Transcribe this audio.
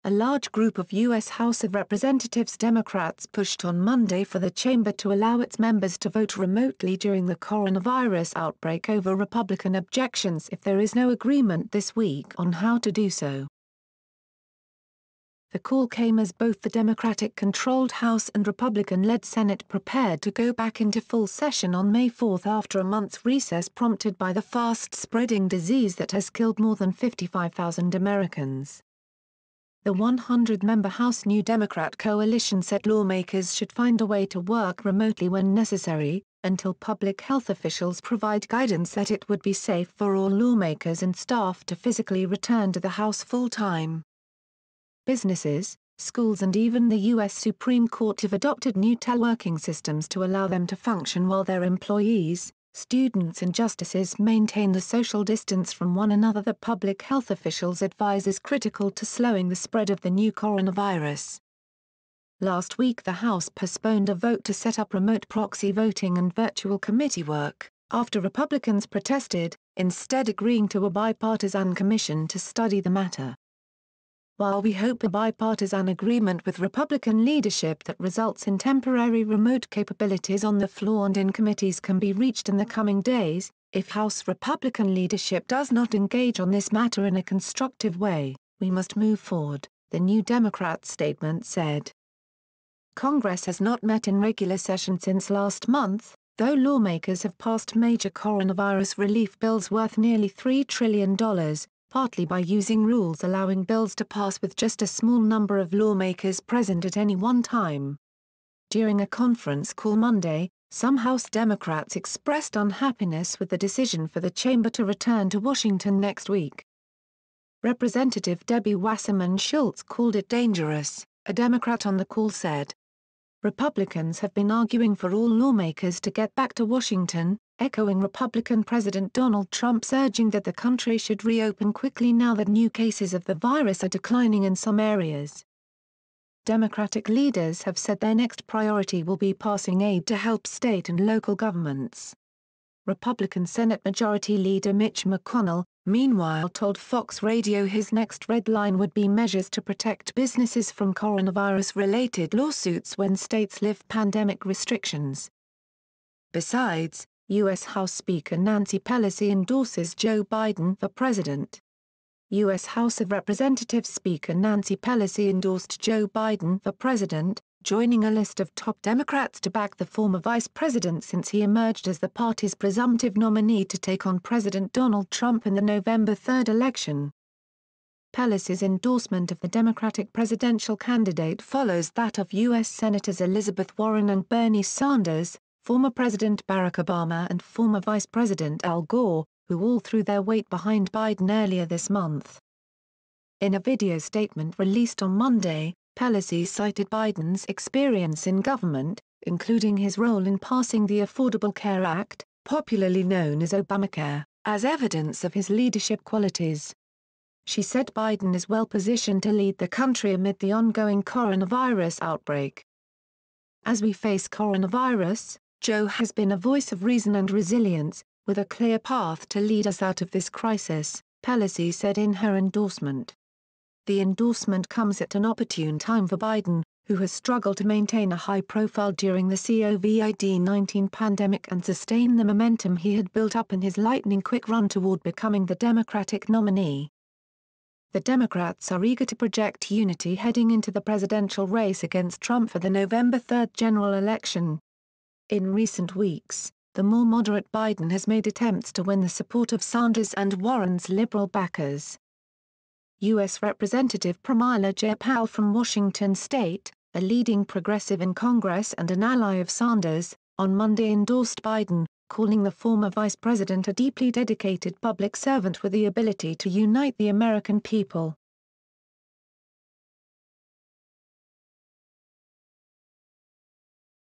A large group of U.S. House of Representatives Democrats pushed on Monday for the chamber to allow its members to vote remotely during the coronavirus outbreak over Republican objections if there is no agreement this week on how to do so. The call came as both the Democratic-controlled House and Republican-led Senate prepared to go back into full session on May 4 after a month's recess prompted by the fast-spreading disease that has killed more than 55,000 Americans. The 100-member House New Democrat coalition said lawmakers should find a way to work remotely when necessary, until public health officials provide guidance that it would be safe for all lawmakers and staff to physically return to the House full-time. Businesses, schools and even the U.S. Supreme Court have adopted new teleworking systems to allow them to function while their employees, students and justices maintain the social distance from one another that public health officials advise is critical to slowing the spread of the new coronavirus. Last week the House postponed a vote to set up remote proxy voting and virtual committee work, after Republicans protested, instead agreeing to a bipartisan commission to study the matter. While we hope a bipartisan agreement with Republican leadership that results in temporary remote capabilities on the floor and in committees can be reached in the coming days, if House Republican leadership does not engage on this matter in a constructive way, we must move forward, the New Democrat statement said. Congress has not met in regular session since last month, though lawmakers have passed major coronavirus relief bills worth nearly $3 trillion, partly by using rules allowing bills to pass with just a small number of lawmakers present at any one time. During a conference call Monday, some House Democrats expressed unhappiness with the decision for the chamber to return to Washington next week. Representative Debbie Wasserman Schultz called it dangerous, a Democrat on the call said. Republicans have been arguing for all lawmakers to get back to Washington, echoing Republican President Donald Trump's urging that the country should reopen quickly now that new cases of the virus are declining in some areas. Democratic leaders have said their next priority will be passing aid to help state and local governments. Republican Senate Majority Leader Mitch McConnell, meanwhile told Fox Radio his next red line would be measures to protect businesses from coronavirus-related lawsuits when states lift pandemic restrictions. Besides, U.S. House Speaker Nancy Pelosi endorses Joe Biden for president. U.S. House of Representatives Speaker Nancy Pelosi endorsed Joe Biden for president, joining a list of top Democrats to back the former vice president since he emerged as the party's presumptive nominee to take on President Donald Trump in the November 3 election. Pelosi's endorsement of the Democratic presidential candidate follows that of U.S. Senators Elizabeth Warren and Bernie Sanders, former President Barack Obama and former Vice President Al Gore, who all threw their weight behind Biden earlier this month. In a video statement released on Monday, Pelosi cited Biden's experience in government, including his role in passing the Affordable Care Act, popularly known as Obamacare, as evidence of his leadership qualities. She said Biden is well positioned to lead the country amid the ongoing coronavirus outbreak. As we face coronavirus, Joe has been a voice of reason and resilience, with a clear path to lead us out of this crisis, Pelosi said in her endorsement. The endorsement comes at an opportune time for Biden, who has struggled to maintain a high profile during the COVID-19 pandemic and sustain the momentum he had built up in his lightning-quick run toward becoming the Democratic nominee. The Democrats are eager to project unity heading into the presidential race against Trump for the November 3 general election. In recent weeks, the more moderate Biden has made attempts to win the support of Sanders and Warren's liberal backers. U.S. Representative Pramila Jayapal from Washington State, a leading progressive in Congress and an ally of Sanders, on Monday endorsed Biden, calling the former vice president a deeply dedicated public servant with the ability to unite the American people.